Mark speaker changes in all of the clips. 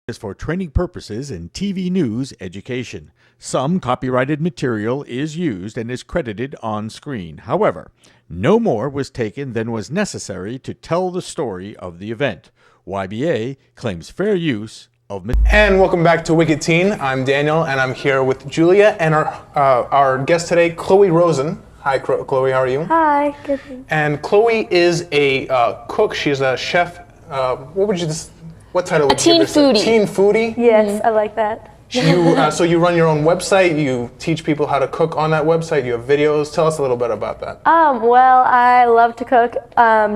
Speaker 1: is for training purposes in TV news education. Some copyrighted material is used and is credited on screen. However, no more was taken than was necessary to tell the story of the event. YBA claims fair use of material.
Speaker 2: And welcome back to Wicked Teen. I'm Daniel, and I'm here with Julia and our guest today, Chloe Rosen. Hi, Chloe. How are you?
Speaker 3: Hi. Good.
Speaker 2: And Chloe is a cook. She's a chef. What title would you give yourself?
Speaker 4: Teen foodie.
Speaker 2: Teen foodie?
Speaker 3: Yes, I like that.
Speaker 2: So you run your own website. You teach people how to cook on that website. You have videos. Tell us a little bit about that.
Speaker 3: Well, I love to cook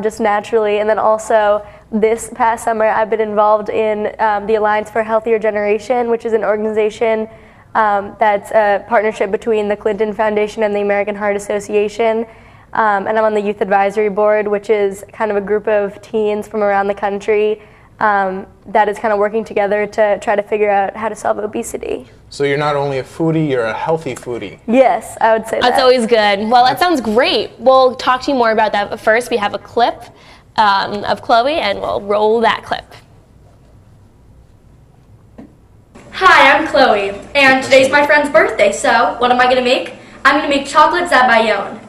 Speaker 3: just naturally, and then also this past summer I've been involved in the Alliance for a Healthier Generation, which is an organization that's a partnership between the Clinton Foundation and the American Heart Association. And I'm on the Youth Advisory Board, which is kind of a group of teens from around the country that is kind of working together to try to figure out how to solve obesity.
Speaker 2: So you're not only a foodie, you're a healthy foodie.
Speaker 3: Yes, I would say that.
Speaker 4: That's always good. Well, that sounds great. We'll talk to you more about that, but first we have a clip of Chloe, and we'll roll that clip.
Speaker 5: Hi, I'm Chloe, and today's my friend's birthday, so what am I going to make? I'm going to make chocolate zabayon.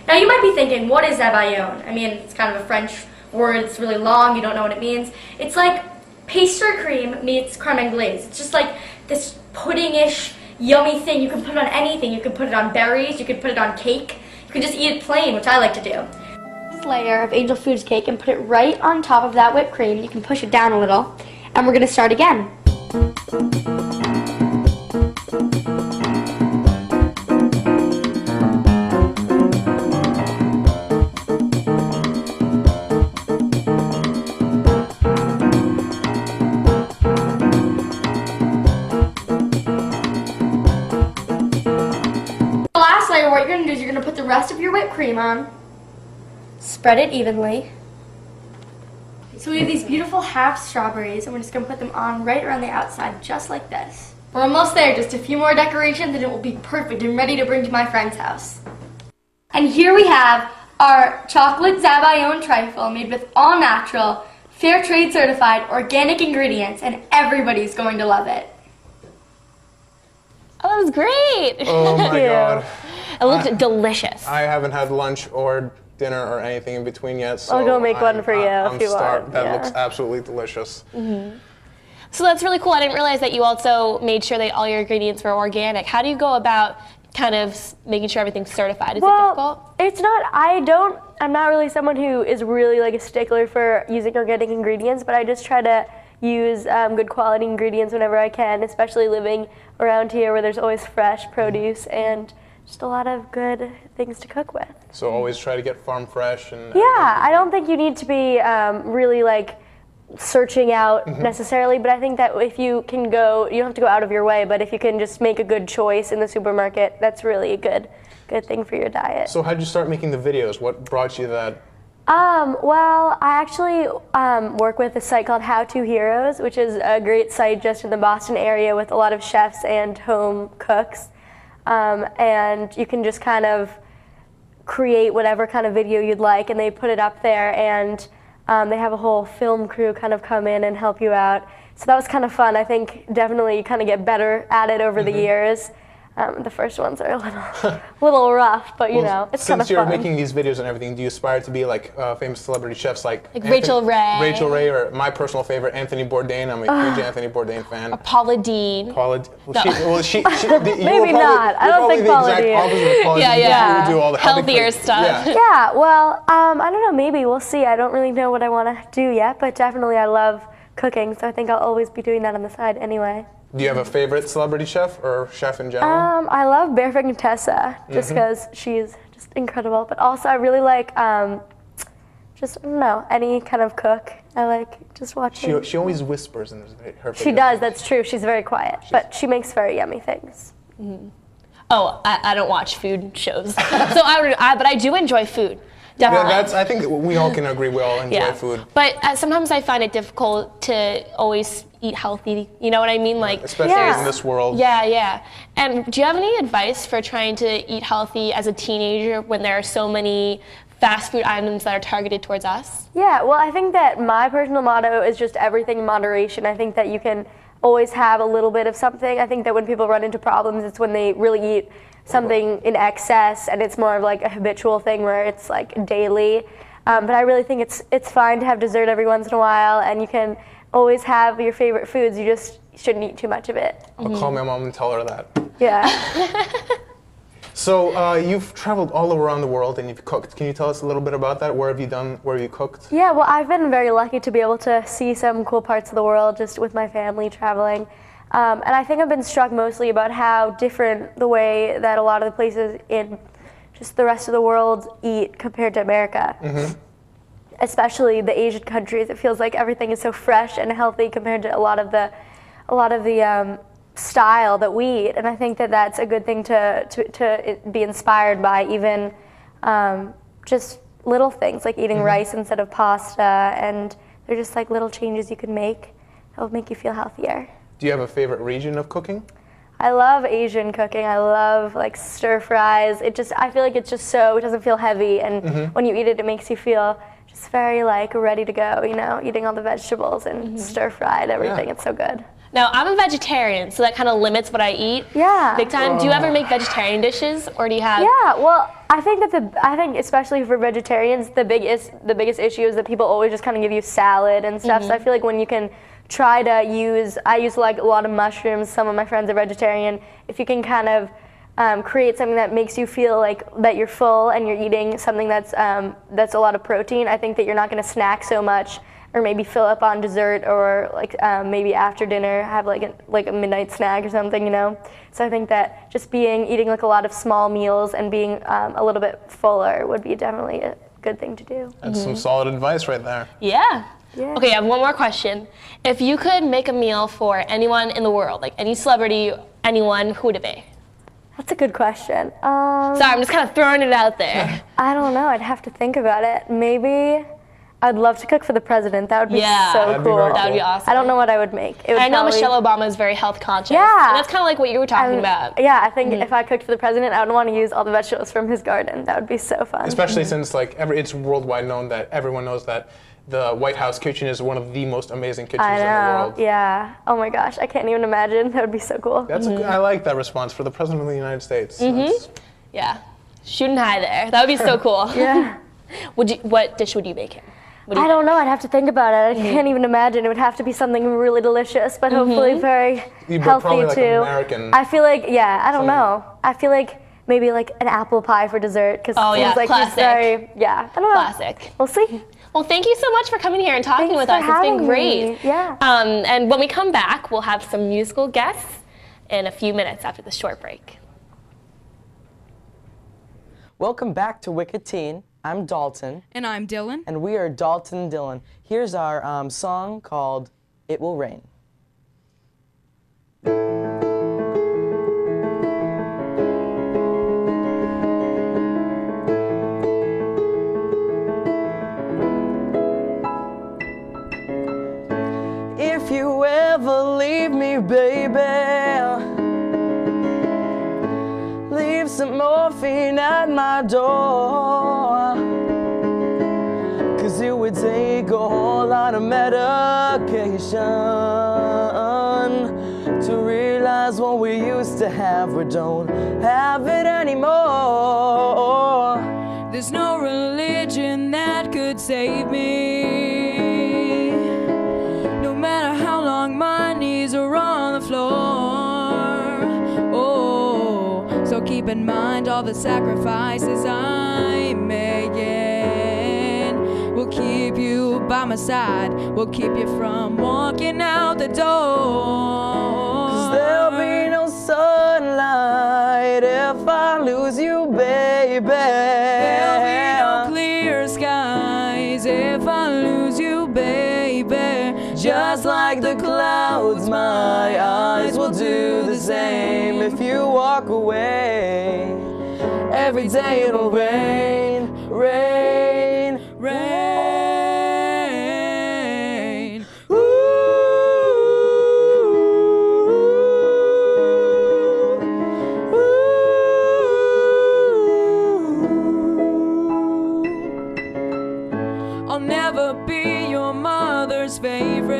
Speaker 5: Now you might be thinking, what is zabayon? I mean, it's kind of a French word, it's really long, you don't know what it means. It's like pastry cream meets creme anglaise. It's just like this pudding-ish, yummy thing. You can put it on anything. You can put it on berries, you can put it on cake. You can just eat it plain, which I like to do. This layer of Angel Foods cake and put it right on top of that whipped cream. You can push it down a little, and we're going to start again. What you're going to do is you're going to put the rest of your whipped cream on, spread it evenly. So we have these beautiful half strawberries, and we're just going to put them on right around the outside, just like this. We're almost there, just a few more decorations and it will be perfect and ready to bring to my friend's house. And here we have our chocolate zabayon trifle made with all natural, fair trade certified, organic ingredients, and everybody's going to love it.
Speaker 4: Oh, that was great.
Speaker 2: Oh my God.
Speaker 4: It looked delicious.
Speaker 2: I haven't had lunch or dinner or anything in between yet, so
Speaker 3: I'll go make one for you if you want.
Speaker 2: That looks absolutely delicious.
Speaker 4: Mm-hmm. So that's really cool. I didn't realize that you also made sure that all your ingredients were organic. How do you go about kind of making sure everything's certified? Is it difficult?
Speaker 3: It's not. I'm not really someone who is really like a stickler for using organic ingredients, but I just try to use good quality ingredients whenever I can, especially living around here where there's always fresh produce and just a lot of good things to cook with.
Speaker 2: So always try to get farm fresh and.
Speaker 3: Yeah, I don't think you need to be really like searching out necessarily, but I think that if you can go, you don't have to go out of your way, but if you can just make a good choice in the supermarket, that's really a good thing for your diet.
Speaker 2: So how'd you start making the videos? What brought you that?
Speaker 3: Well, I actually work with a site called How To Heroes, which is a great site just in the Boston area with a lot of chefs and home cooks. And you can just kind of create whatever kind of video you'd like, and they put it up there, and they have a whole film crew kind of come in and help you out. So that was kind of fun. I think definitely you kind of get better at it over the years. The first ones are a little rough, but you know, it's kind of fun.
Speaker 2: Since you're making these videos and everything, do you aspire to be like famous celebrity chefs like
Speaker 4: Rachel Ray?
Speaker 2: Rachel Ray, or my personal favorite, Anthony Bourdain. I'm a huge Anthony Bourdain fan.
Speaker 4: Or Paula Dean.
Speaker 2: Maybe
Speaker 3: not. I don't think Paula Dean.
Speaker 4: Yeah.
Speaker 2: You do all the
Speaker 4: healthier stuff.
Speaker 3: Yeah, well, I don't know, maybe, we'll see. I don't really know what I want to do yet, but definitely I love cooking, so I think I'll always be doing that on the side anyway.
Speaker 2: Do you have a favorite celebrity chef or chef in general?
Speaker 3: I love Barefoot Tessa, just because she's just incredible, but also I really like, just, I don't know, any kind of cook. I like just watching.
Speaker 2: She always whispers in her videos.
Speaker 3: She does, that's true. She's very quiet, but she makes very yummy things.
Speaker 4: Mm-hmm. Oh, I don't watch food shows, but I do enjoy food. Definitely.
Speaker 2: Yeah, I think we all can agree we all enjoy food.
Speaker 4: But sometimes I find it difficult to always eat healthy. You know what I mean? Like,
Speaker 2: especially in this world.
Speaker 4: Yeah. And do you have any advice for trying to eat healthy as a teenager when there are so many fast food items that are targeted towards us?
Speaker 3: Yeah, well, I think that my personal motto is just everything in moderation. I think that you can always have a little bit of something. I think that when people run into problems, it's when they really eat something in excess, and it's more of like a habitual thing where it's like daily. But I really think it's fine to have dessert every once in a while, and you can always have your favorite foods. You just shouldn't eat too much of it.
Speaker 2: I'll call my mom and tell her that.
Speaker 3: Yeah.
Speaker 2: So you've traveled all around the world and you've cooked. Can you tell us a little bit about that? Where have you done? Where have you cooked?
Speaker 3: Yeah, well, I've been very lucky to be able to see some cool parts of the world just with my family traveling. And I think I've been struck mostly about how different the way that a lot of the places in just the rest of the world eat compared to America. Especially the Asian countries. It feels like everything is so fresh and healthy compared to a lot of the style that we eat, and I think that that's a good thing to be inspired by, even just little things like eating rice instead of pasta, and they're just like little changes you can make that will make you feel healthier.
Speaker 2: Do you have a favorite region of cooking?
Speaker 3: I love Asian cooking. I love like stir fries. I feel like it's just so, it doesn't feel heavy, and when you eat it, it makes you feel just very like ready to go, you know, eating all the vegetables and stir fried everything. It's so good.
Speaker 4: Now, I'm a vegetarian, so that kind of limits what I eat.
Speaker 3: Yeah.
Speaker 4: Big time. Do you ever make vegetarian dishes, or do you have?
Speaker 3: Yeah. Well, I think especially for vegetarians, the biggest issue is that people always just kind of give you salad and stuff. So I feel like when you can try to I use like a lot of mushrooms. Some of my friends are vegetarian. If you can kind of create something that makes you feel like that you're full and you're eating something that's a lot of protein, I think that you're not going to snack so much, or maybe fill up on dessert, or like maybe after dinner have like a midnight snack or something, you know. So I think that just eating like a lot of small meals and being a little bit fuller would be definitely a good thing to do.
Speaker 2: That's some solid advice right there.
Speaker 4: Yeah.
Speaker 3: Yeah.
Speaker 4: Okay, I have one more question. If you could make a meal for anyone in the world, like any celebrity, anyone, who would it be?
Speaker 3: That's a good question.
Speaker 4: Sorry, I'm just kind of throwing it out there.
Speaker 3: I don't know. I'd have to think about it. Maybe I'd love to cook for the president. That would be so
Speaker 2: That'd be
Speaker 3: cool.
Speaker 2: very
Speaker 4: That would be
Speaker 2: cool.
Speaker 4: awesome.
Speaker 3: I don't know what I would make. It would
Speaker 4: I know
Speaker 3: probably-
Speaker 4: Michelle Obama is very health conscious.
Speaker 3: Yeah.
Speaker 4: And that's kind of like what you were talking about.
Speaker 3: Yeah, I think if I cooked for the president, I would want to use all the vegetables from his garden. That would be so fun.
Speaker 2: Especially since like it's worldwide known that everyone knows that the White House kitchen is one of the most amazing kitchens
Speaker 3: I
Speaker 2: in the
Speaker 3: know.
Speaker 2: world.
Speaker 3: Yeah. Oh my gosh, I can't even imagine. That would be so cool.
Speaker 2: That's I like that response for the President of the United States. That's-
Speaker 4: Yeah. Shooting high there. That would be so cool.
Speaker 3: Yeah.
Speaker 4: What dish would you make him? What do you
Speaker 3: I don't know. I'd have to think about it. I can't even imagine. It would have to be something really delicious, but hopefully very
Speaker 2: You'd
Speaker 3: healthy
Speaker 2: probably like
Speaker 3: too.
Speaker 2: American.
Speaker 3: I feel like, yeah, I don't know. I feel like maybe like an apple pie for dessert, because
Speaker 4: Oh,
Speaker 3: it
Speaker 4: yeah,
Speaker 3: seems like
Speaker 4: classic.
Speaker 3: he's very, yeah, I don't know.
Speaker 4: Classic.
Speaker 3: We'll see.
Speaker 4: Well, thank you so much for coming here and talking
Speaker 3: Thanks
Speaker 4: with
Speaker 3: for
Speaker 4: us. It's been
Speaker 3: having
Speaker 4: great.
Speaker 3: me. Yeah.
Speaker 4: And when we come back, we'll have some musical guests in a few minutes after the short break.
Speaker 6: Welcome back to Wicked Teen. I'm Dalton.
Speaker 7: And I'm Dylan.
Speaker 6: And we are Dalton Dylan. Here's our song called It Will Rain. If you ever leave me, baby, leave some morphine at my door, 'cause it would take a whole lot of medication to realize what we used to have, we don't have it anymore.
Speaker 7: There's no religion that could save me, no matter how long my knees are on the floor. Oh, so keep in mind all the sacrifices I'm making. We'll keep you by my side, we'll keep you from walking out the door.
Speaker 6: 'Cause there'll be no sunlight if I lose you, baby.
Speaker 7: There'll be no clear skies if I lose you, baby.
Speaker 6: Just like the clouds, my eyes will do the same if you walk away. Every day it'll rain, rain,
Speaker 7: Rain.
Speaker 6: Ooh.
Speaker 7: I'll never be your mother's favorite.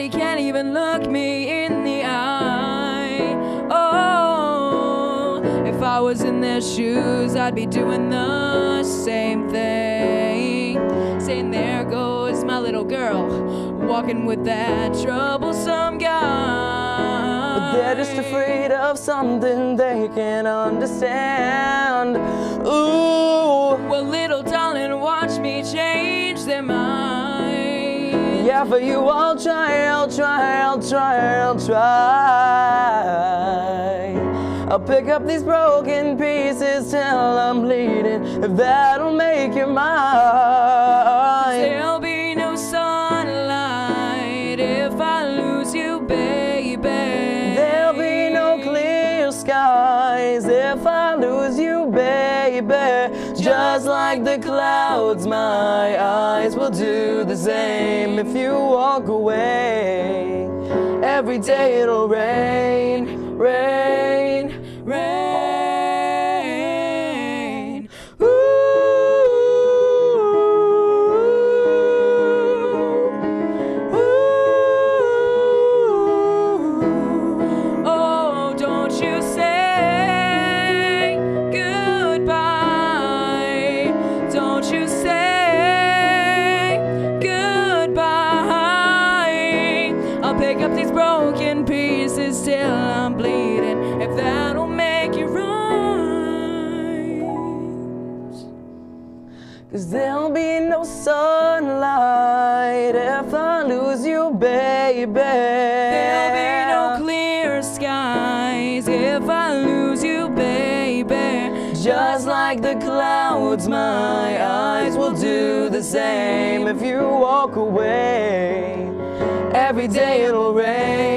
Speaker 7: he can't even look me in the eye. Oh, if I was in their shoes, I'd be doing the same thing, saying there goes my little girl, walking with that troublesome guy.
Speaker 6: But they're just afraid of something they can't understand. Ooh,
Speaker 7: well, little darling, watch me change their mind.
Speaker 6: yeah, for you I'll try, I'll try, I'll try, I'll try. I'll pick up these broken pieces till I'm bleeding, if that'll make you mine.
Speaker 7: There'll be no sunlight if I lose you, baby.
Speaker 6: There'll be no clear skies if I lose you, baby. Just like the clouds, my eyes will do the same if you walk away. Every day it'll rain, rain, rain. Ooh, ooh.
Speaker 7: Oh, don't you say goodbye. Don't you say goodbye. I'll pick up these broken pieces till I'm bleeding, if that'll make you right.
Speaker 6: 'Cause there'll be no sunlight if I lose you, baby.
Speaker 7: There'll be no clear skies if I lose you, baby.
Speaker 6: Just like the clouds, my eyes will do the same if you walk away. Every day it'll rain.